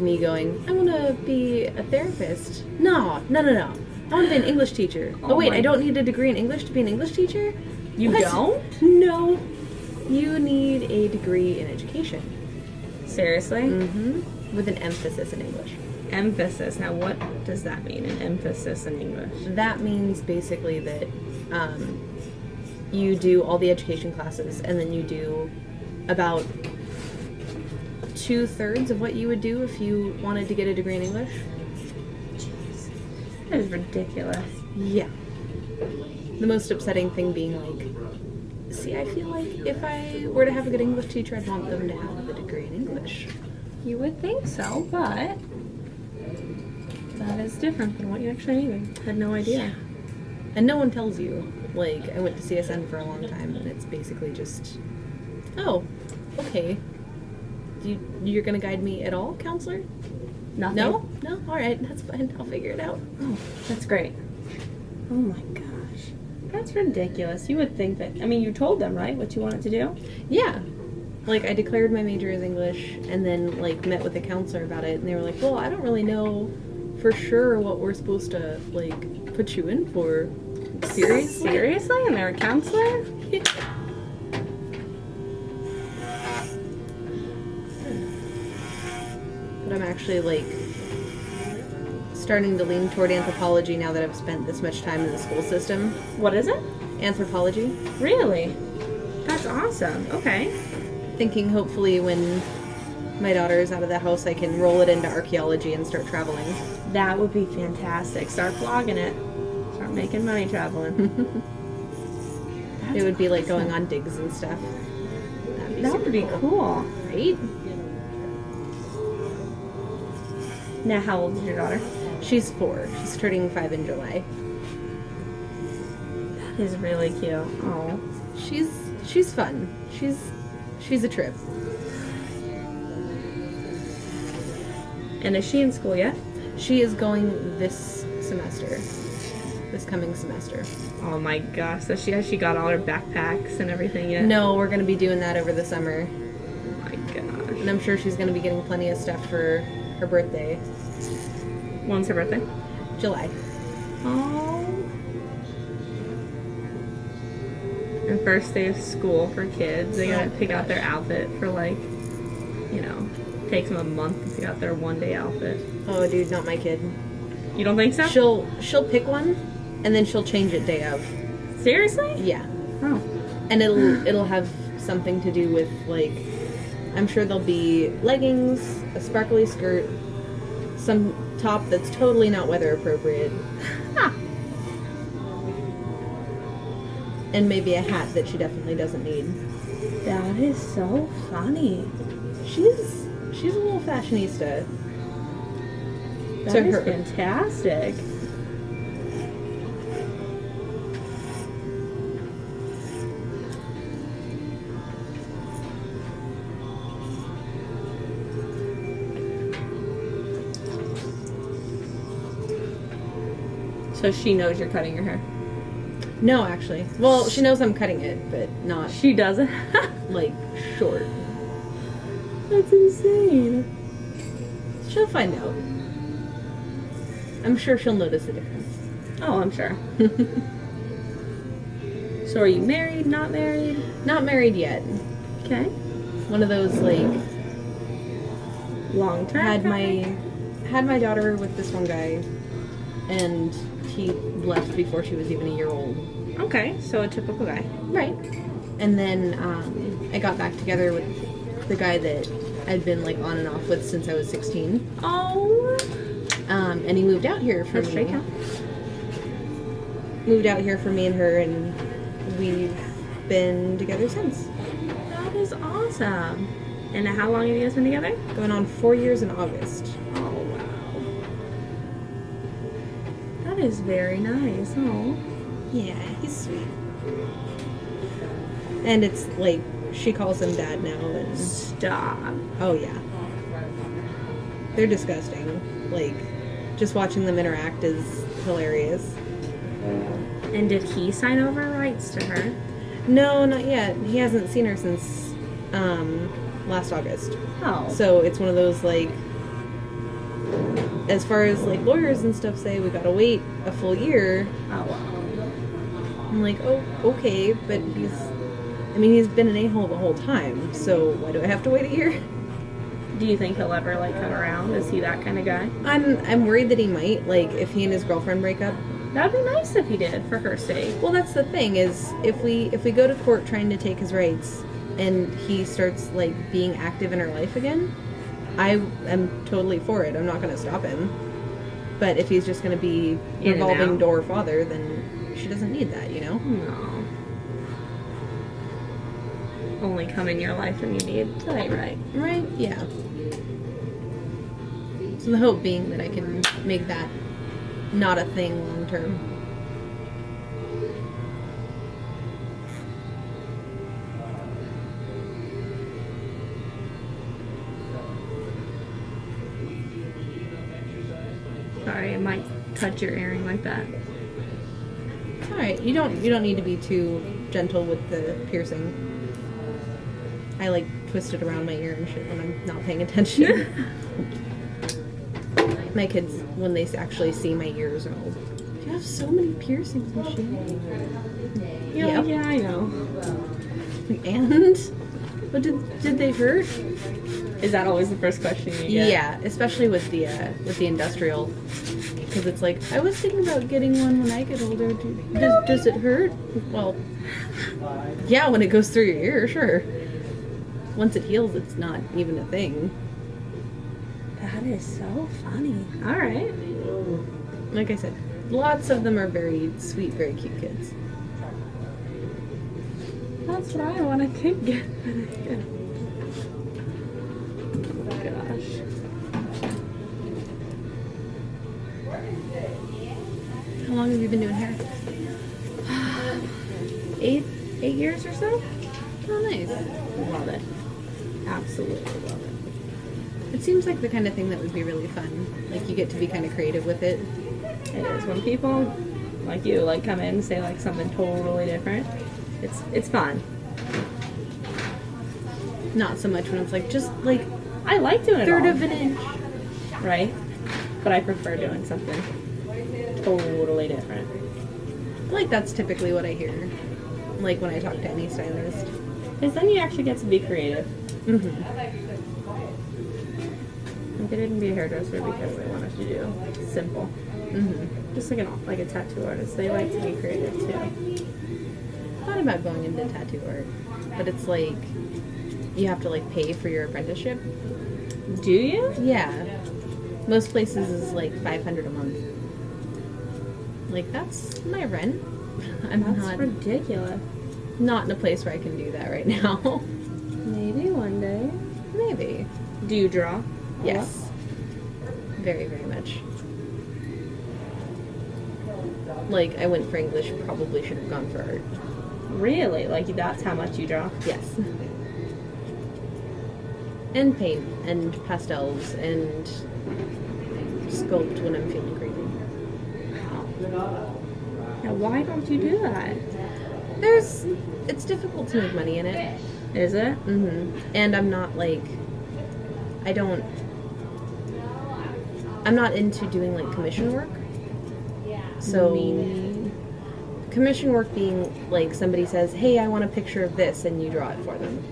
me going, I want to be a therapist. No. I want to be an English teacher. Oh wait, I don't need a degree in English to be an English teacher? You don't? No. You need a degree in education. Seriously? Mm-hmm. With an emphasis in English. Emphasis. Now, what does that mean, an emphasis in English? That means basically that you do all the education classes, and then you do about 2/3 of what you would do if you wanted to get a degree in English. Jeez. That is ridiculous. Yeah. The most upsetting thing being like, see, I feel like if I were to have a good English teacher, I'd want them to have a degree in English. You would think so, but that is different than what you actually needed. I had no idea. Yeah. And no one tells you. Like, I went to CSN for a long time, and it's basically just, oh, okay. You're gonna guide me at all, counselor? Nothing? No? All right, that's fine. I'll figure it out. Oh, that's great. Oh my gosh. That's ridiculous. You would think that, I mean, you told them, right, what you wanted to do? Yeah. Like, I declared my major as English, and then, like, met with the counselor about it, and they were like, well, I don't really know for sure what we're supposed to, like, put you in for. Seriously? Seriously? And they're a counselor? Yeah. But I'm actually, like, starting to lean toward anthropology now that I've spent this much time in the school system. What is it? Anthropology. Really? That's awesome. Okay. Thinking hopefully when my daughter is out of the house, I can roll it into archaeology and start traveling. That would be fantastic. Start vlogging it. Start making money traveling. It would be like going on digs and stuff. That would be cool. Right? Now, how old is your daughter? She's 4. She's turning 5 in July. That is really cute. Oh. She's fun. She's a trip. And is she in school yet? She is going this semester. This coming semester. Oh my gosh. So she got all her backpacks and everything yet? No, we're going to be doing that over the summer. Oh my gosh. And I'm sure she's going to be getting plenty of stuff for her birthday. When's her birthday? July. Oh. And first day of school for kids. They gotta pick out their outfit for, like, you know, takes them a month to pick out their one-day outfit. Oh, dude, not my kid. You don't think so? She'll pick one, and then she'll change it day of. Seriously? Yeah. Oh. And it'll have something to do with, like, I'm sure there'll be leggings, a sparkly skirt, some top that's totally not weather appropriate. Huh. And maybe a hat that she definitely doesn't need. That is so funny. She's a little fashionista. That is fantastic. So she knows you're cutting your hair? No, actually. Well, she knows I'm cutting it, but not, She doesn't? like, short. That's insane. She'll find out. I'm sure she'll notice a difference. Oh, I'm sure. So are you married, not married? Not married yet. Okay. One of those, like, Long term? had my daughter with this one guy, and he left before she was even a year old. Okay, so a typical guy. Right. And then I got back together with the guy that I'd been, like, on and off with since I was 16. Oh. And he moved out here for me. Moved out here for me and her, and we've been together since. That is awesome. And how long have you guys been together? Going on 4 years in August. Oh, wow. That is very nice. Oh. Yeah, he's sweet. And it's like, she calls him dad now, and... Stop. Oh, yeah. They're disgusting. Like, just watching them interact is hilarious. And did he sign over rights to her? No, not yet. He hasn't seen her since, last August. Oh. So it's one of those, like, as far as like lawyers and stuff say, we gotta wait a full year. Oh, wow. I'm like, oh, okay, but he's been an a-hole the whole time, so why do I have to wait a year? Do you think he'll ever, like, come around? Is he that kind of guy? I'm worried that he might, like, if he and his girlfriend break up. That'd be nice if he did, for her sake. Well, that's the thing, is if we go to court trying to take his rights, and he starts, like, being active in her life again, I am totally for it. I'm not gonna stop him. But if he's just gonna be In and revolving out. door father, then she doesn't need that, you know? No. Only come in your life when you need to play right. Right? Yeah. So the hope being that I can make that not a thing long term. Sorry, I might touch your earring like that. All right, you don't need to be too gentle with the piercing. I like twist it around my ear and shit when I'm not paying attention. My kids, when they actually see my ears, are all, you have so many piercings and shit. You're like, yeah, I know. And what did they hurt? Is that always the first question you get? Yeah, especially with the industrial, because it's like I was thinking about getting one when I get older. Does it hurt? Well, yeah, when it goes through your ear, sure. Once it heals, it's not even a thing. That is so funny. All right. Like I said, lots of them are very sweet, very cute kids. That's what I want a kid get. Oh my gosh. How long have you been doing hair? 8 years or so? Oh, nice. Love it. Absolutely love it. It seems like the kind of thing that would be really fun. Like, you get to be kind of creative with it. It is. When people like you like come in and say like something totally different, it's fun. Not so much when it's like, just like I like doing it third all, of an inch. right? But I prefer doing something totally different. I feel like that's typically what I hear. Like when I talk to any stylist. Because then you actually get to be creative. Mm-hmm. Like I didn't be a hairdresser because I wanted to do simple. Mm-hmm. Just like a tattoo artist. They like to be creative too. I thought about going into tattoo art, but it's like you have to like pay for your apprenticeship. Do you? Yeah. Most places is like $500 a month. Like that's my rent. I'm That's ridiculous. not in a place where I can do that right now. Maybe one day. Maybe. Do you draw? Yes. Very, very much. Like, I went for English, probably should have gone for art. Really? Like that's how much you draw? Yes. And paint, and pastels, and sculpt when I'm feeling crazy. Now why don't you do that? It's difficult to make money in it. Is it? Mm-hmm. And I'm not like, I'm not into doing like commission work. So, commission work being like somebody says, hey, I want a picture of this, and you draw it for them.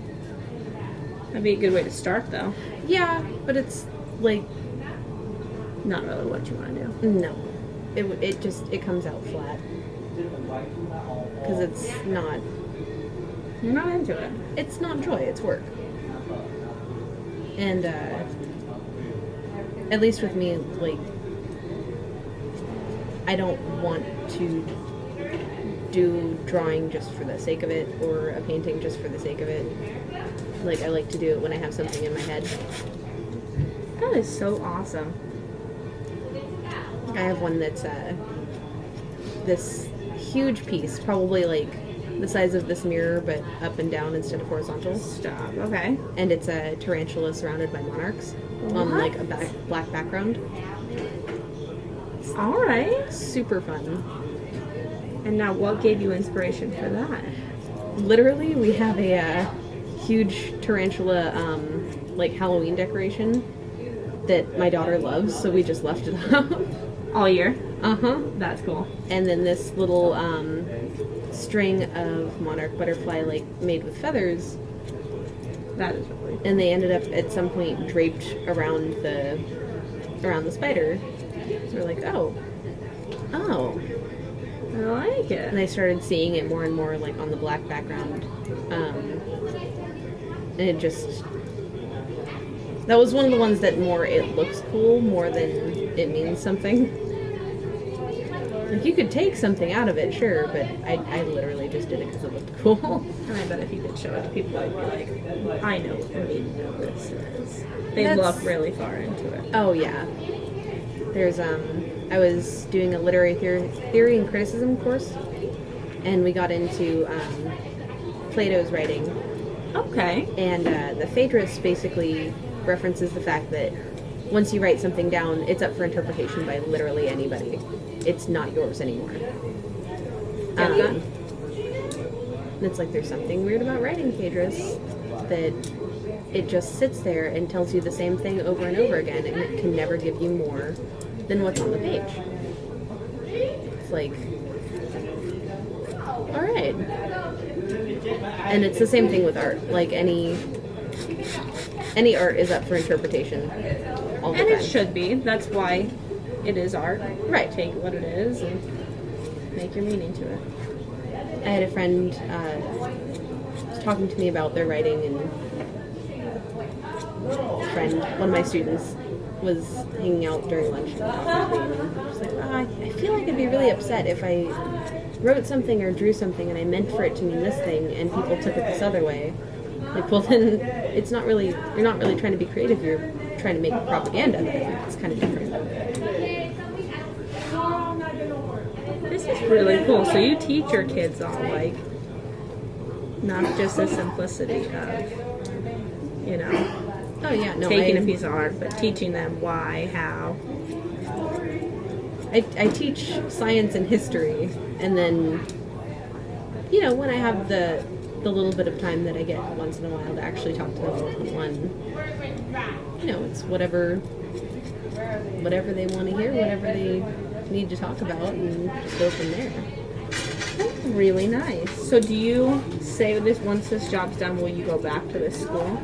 That'd be a good way to start though. Yeah, but it's like, Not really what you want to do. no. It comes out flat. Because it's not You're not into it. It's not joy, it's work. And, at least with me, like, I don't want to do drawing just for the sake of it, or a painting just for the sake of it. Like, I like to do it when I have something in my head. That is so awesome. I have one that's, this huge piece, probably like the size of this mirror, but up and down instead of horizontal. Stop. Okay. And it's a tarantula surrounded by monarchs on like a black background. All right. Super fun. And now, what gave you inspiration for that? Literally, we have a huge tarantula like Halloween decoration that my daughter loves, so we just left it up. All year? Uh-huh. That's cool. And then this little string of monarch butterfly, like, made with feathers. That is really cool. And they ended up at some point draped around the spider. So we're like, oh. I like And it. I started seeing it more and more, like, on the black background. And it just... That was one of the ones that more it looks cool more than it means something. Like, you could take something out of it, sure, but I literally just did it because it looked cool. And I bet if you could show it to people, they'd be like, I know what the meaning of this is. They That's- look really far into it. Oh, yeah. There's, I was doing a literary theory and criticism course, and we got into Plato's writing. Okay. And the Phaedrus basically references the fact that once you write something down, it's up for interpretation by literally anybody. It's not yours anymore. Get that? And it's like there's something weird about writing Phaedrus, that it just sits there and tells you the same thing over and over again, and it can never give you more than what's on the page. It's like, all right. And it's the same thing with art. Like any art is up for interpretation all the And time. it should be. That's why it is art. Right. Take what it is and make your meaning to it. I had a friend was talking to me about their writing, and one of my students, was hanging out during lunch and talking to me, and I was like, I feel like I'd be really upset if I wrote something or drew something and I meant for it to mean this thing and people took it this other way. Like, well, then you're not really trying to be creative, you're trying to make propaganda. It's kind of different. This is really cool. So you teach your kids all, like, not just the simplicity of, you know, Oh yeah, no, taking a piece of art, but teaching them why, how. I teach science and history, and then, you know, when I have the little bit of time that I get once in a while to actually talk to them one-on-one, you know, it's whatever they want to hear, whatever they need to talk about, and just go from there. That's really nice. So do you say this, once this job's done, will you go back to this school?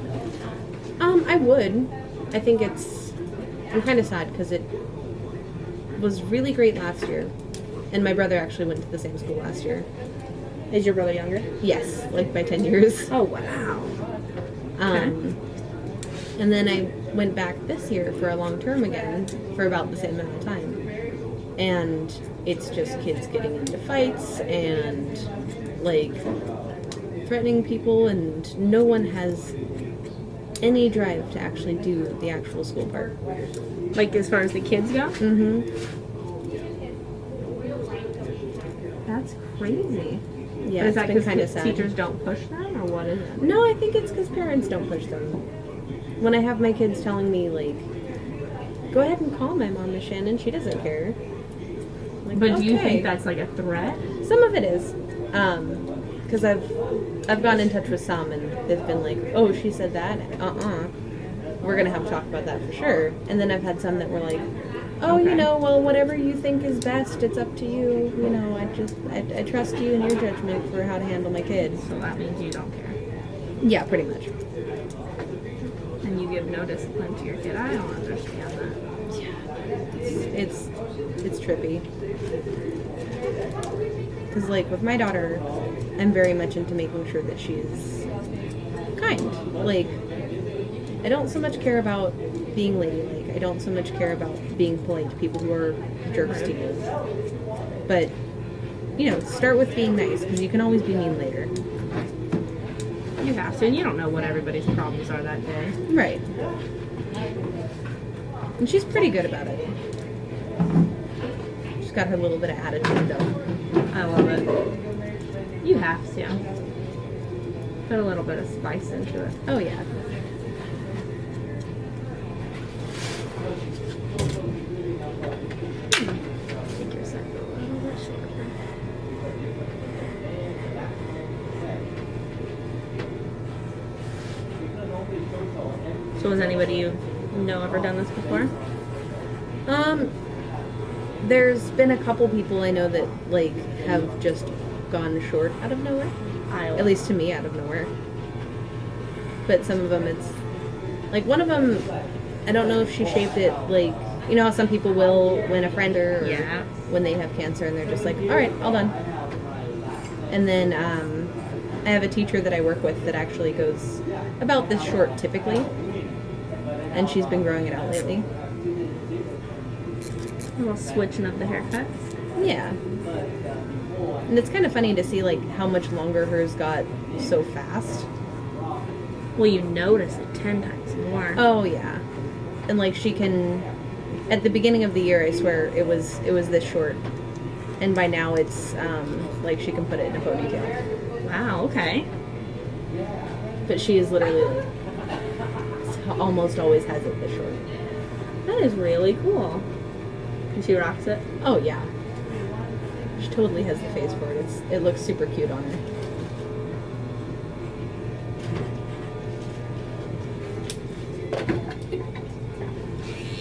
I would. I think I'm kind of sad because it was really great last year, and my brother actually went to the same school last year. Is your brother younger? Yes, like by 10 years. Oh, wow. And then I went back this year for a long term again for about the same amount of time. And it's just kids getting into fights and, like, threatening people, and no one has any drive to actually do the actual school part. Like, as far as the kids go? Mm-hmm. That's crazy. Yeah, But is that it's been kind of because sad. teachers don't push them, or what is it? No, I think it's because parents don't push them. When I have my kids telling me, like, go ahead and call my mom, Miss Shannon, she doesn't care. Like, But do you okay. think that's like a threat? Some of it is. Because I've gone in touch with some, and they've been like, oh, she said that? We're going to have to talk about that for sure. And then I've had some that were like, oh, Okay. you know, well, whatever you think is best, it's up to you. You know, I trust you and your judgment for how to handle my kids. So that means you don't care. Yeah, pretty much. And you give no discipline to your kid. I don't understand that. It's trippy. Because, like, with my daughter, I'm very much into making sure that she's kind. Like, I don't so much care about being ladylike. I don't so much care about being polite to people who are jerks to you. But, you know, start with being nice, because you can always be mean later. You have to, and you don't know what everybody's problems are that day. Right. And she's pretty good about it. She's got her little bit of attitude, though. I love it. You have to. Put a little bit of spice into it. Oh, yeah. Make your side go a little bit shorter. So was anybody you No, ever done this before? There's been a couple people I know that like have just gone short out of nowhere. At least to me, out of nowhere. But some of them, it's like one of them. I don't know if she shaved it like, you know how some people will when a friend or when they have cancer and they're just like, all right, all done. And then I have a teacher that I work with that actually goes about this short typically, and she's been growing it out lately. A little switching up the haircuts. Yeah. And it's kind of funny to see like how much longer hers got so fast. Well, you notice it 10 times more. Oh yeah. And like she can, at the beginning of the year, I swear it was this short, and by now it's like she can put it in a ponytail. Wow. Okay. But she is literally like almost always has it this short. That is really cool. And she rocks it. Oh yeah. She totally has the face for it. It looks super cute on her.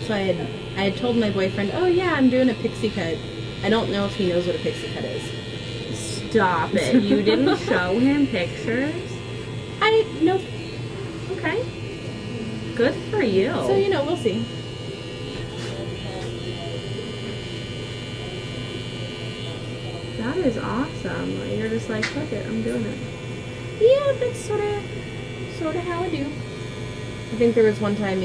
So I had told my boyfriend, oh yeah, I'm doing a pixie cut. I don't know if he knows what a pixie cut is. Stop it. You didn't show him pictures? Nope. Okay. Good for you. So, you know, we'll see. That is awesome. You're just like, fuck it, I'm doing it. Yeah, that's sort of how I do. I think there was one time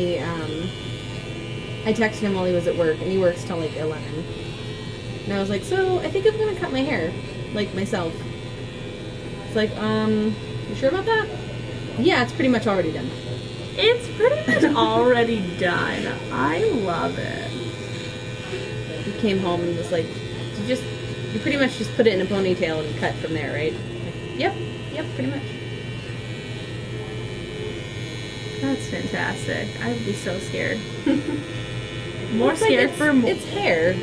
I texted him while he was at work, and he works till like 11. And I was like, so I think I'm gonna cut my hair, like myself. It's like, you sure about that? Yeah, it's pretty much already done. It's pretty much already done. I love it. He came home and was like, you pretty much just put it in a ponytail and cut from there, right? Like, yep, pretty much. That's fantastic. I would be so scared. More scared for more. It's hair.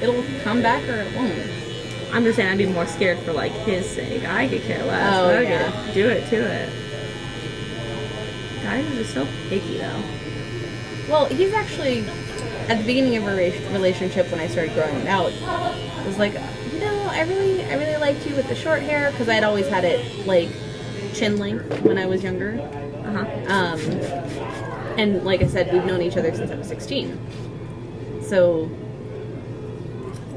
It'll come back or it won't. I'm just saying I'd be more scared for like his sake. I could care less. Oh, I yeah. could do it to it. Guys are just so picky though. Well, he's actually, at the beginning of our relationship when I started growing it out, was like, you know, I really liked you with the short hair, because I'd always had it like chin length when I was younger. And like I said, we've known each other since I was 16. So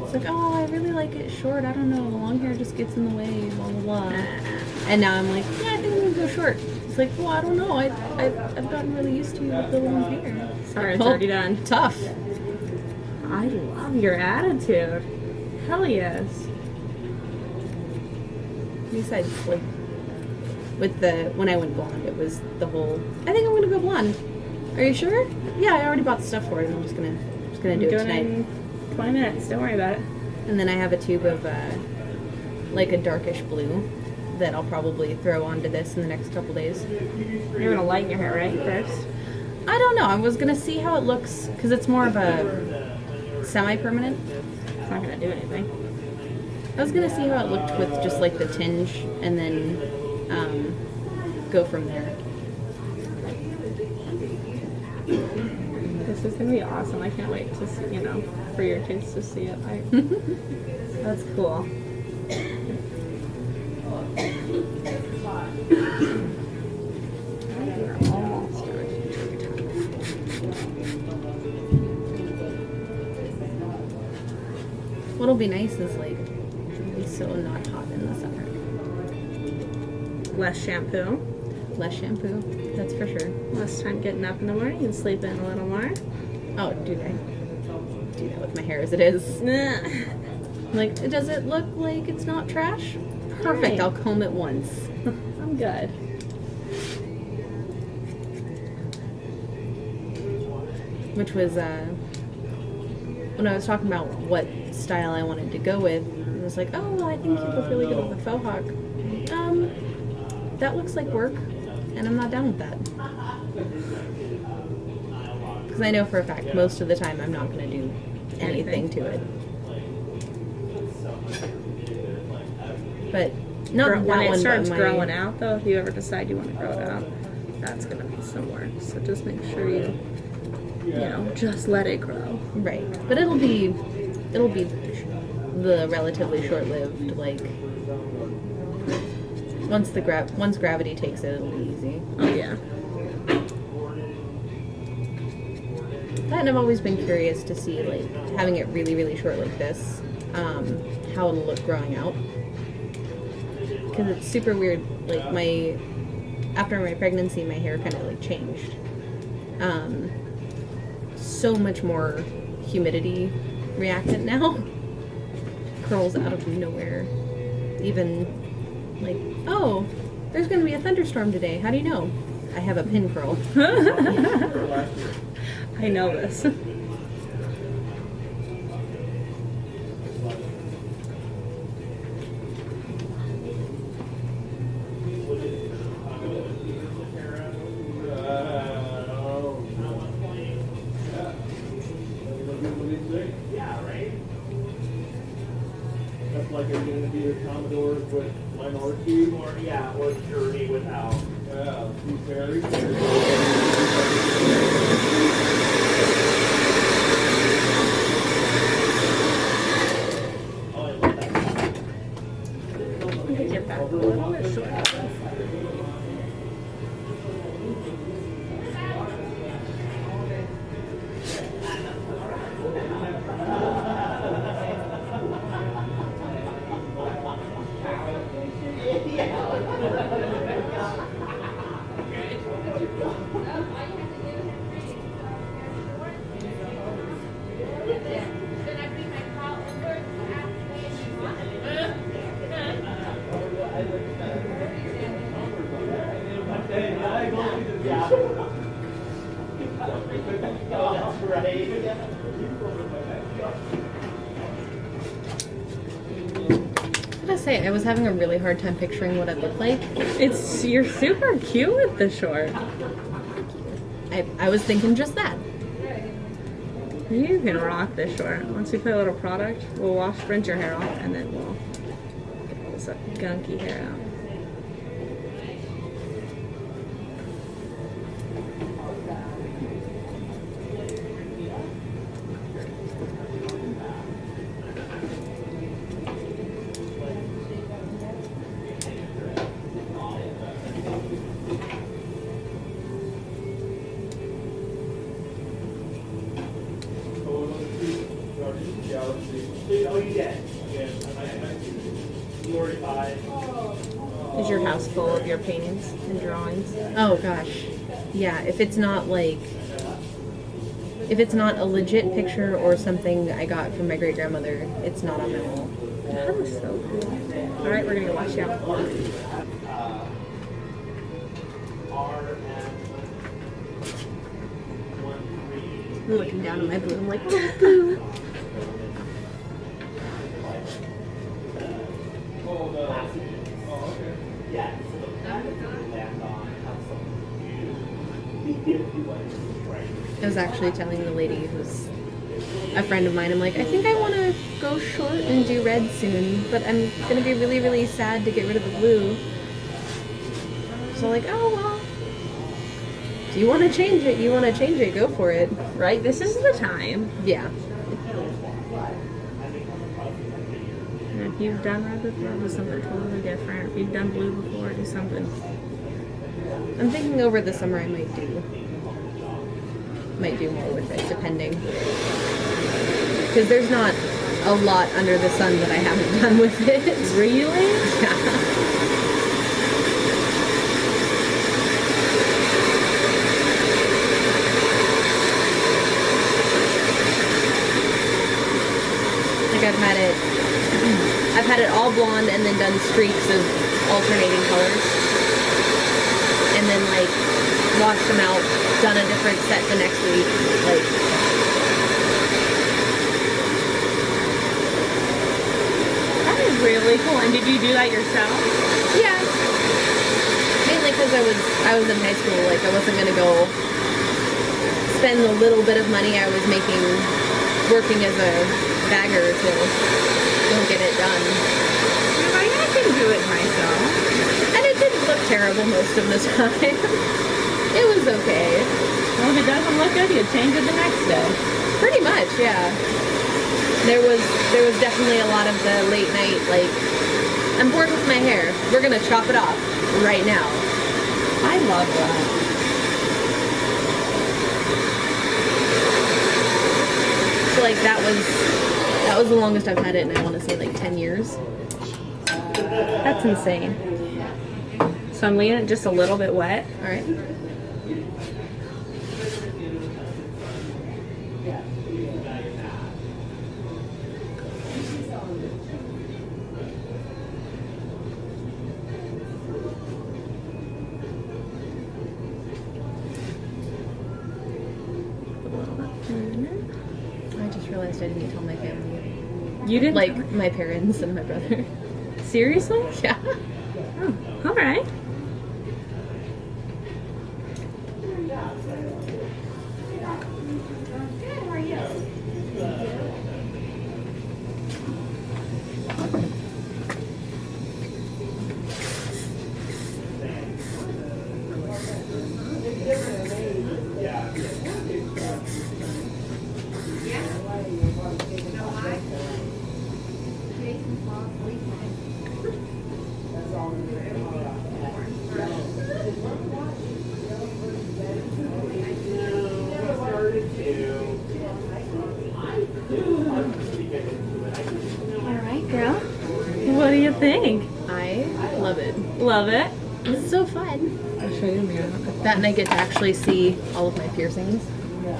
it's like, oh, I really like it short. I don't know, the long hair just gets in the way, blah blah blah. And now I'm like, yeah, I think I'm gonna go short. It's like, well, I don't know. I've gotten really used to the long hair. Sorry, it's already done. Tough. I love your attitude. Hell yes. Besides, like, when I went blonde, it was the whole, I think I'm gonna go blonde. Are you sure? Yeah, I already bought the stuff for it, and I'm just gonna do it tonight. In 20 minutes. Don't worry about it. And then I have a tube of like a darkish blue that I'll probably throw onto this in the next couple days. You're gonna lighten your hair, right? First. I don't know. I was gonna see how it looks, because it's more of a semi-permanent. It's not gonna do anything. I was gonna see how it looked with just like the tinge, and then go from there. This is gonna be awesome. I can't wait to see, for your kids to see it. That's cool. We're almost done. What'll be nice is like it'll be so not hot in the summer. Less shampoo. Less shampoo, that's for sure. Less time getting up in the morning and sleeping a little more. Oh, dude, I do that with my hair as it is. Like, does it look like it's not trash? Perfect, Right. I'll comb it once. I'm good. Which was, when I was talking about what style I wanted to go with, it was like, oh, well, I think you look really good with the faux hawk. That looks like work, and I'm not down with that. Because I know for a fact, most of the time, I'm not going to do anything to it. But not that when it one, starts but growing out, though, if you ever decide you want to grow it out, that's gonna be some work. So just make sure you know, just let it grow. Right. But it'll be the relatively short-lived, like, once gravity takes it, it'll be easy. Oh yeah. That, and I've always been curious to see, like, having it really, really short like this, how it'll look growing out. Because it's super weird. Like, after my pregnancy, my hair kind of, like, changed. So much more humidity reactant now. Curls out of nowhere. Even, like, oh, there's going to be a thunderstorm today. How do you know? I have a pin curl. I know this. That's like, are you going to be the Commodores with minority? Or Journey without. Yeah, Steve Perry. Get your back a little bit short. I say, I was having a really hard time picturing what it looked like. You're super cute with the short. I was thinking just that. You can rock this short. Once we put a little product, we'll rinse your hair off, and then we'll get all this gunky hair out. Oh, you did? Yeah. Is your house full of your paintings and drawings? Oh gosh. Yeah, if it's not a legit picture or something I got from my great grandmother, it's not on my wall. That is so cool. Alright, we're gonna go wash you out. I'm looking down at my blue, I'm like, oh, blue. I was actually telling the lady who's a friend of mine, I'm like, I think I want to go short and do red soon, but I'm going to be really, really sad to get rid of the blue. So like, oh, well, if you want to change it, go for it. Right? This is the time. Yeah. And if you've done red before, do something totally different. If you've done blue before, do something. I'm thinking over the summer I might do more with it, depending. Because there's not a lot under the sun that I haven't done with it. Really? Yeah. Like I've had it all blonde and then done streaks of alternating colors. And then like washed them out, done a different set the next week. Like, That is really cool. And did you do that yourself? yeah. Mainly because I was in high school, like I wasn't gonna go spend the little bit of money I was making working as a bagger to go get it done. You're like, I can do it myself. And it didn't look terrible most of the time. doesn't look good, you change it the next day. Pretty much, yeah. There was definitely a lot of the late night, like, I'm bored with my hair. We're gonna chop it off right now. I love that. So like that was the longest I've had it, and I want to say like 10 years. That's insane. So I'm leaving it just a little bit wet. All right. I just realized I didn't tell my family. You didn't? Like my parents and my brother. Seriously? Yeah. Oh, all right. All right, girl. What do you think? I love it. Love it. It's so fun. I'll show you a mirror. That and I get to actually see all of my piercings. Oh,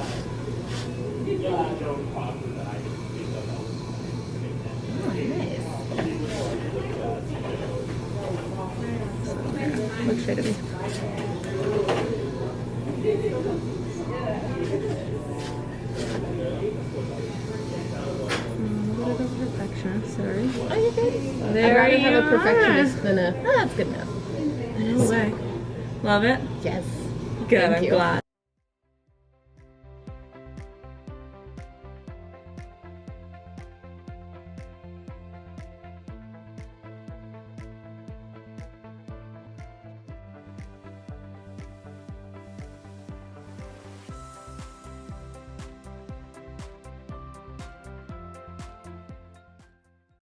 nice. Look straight at me. What a perfectionist, sorry. Oh, you're good. There I'd rather you have a are. perfectionist than a. Oh, that's good enough. No way. Love it? Yes. Good, Thank I'm you. glad.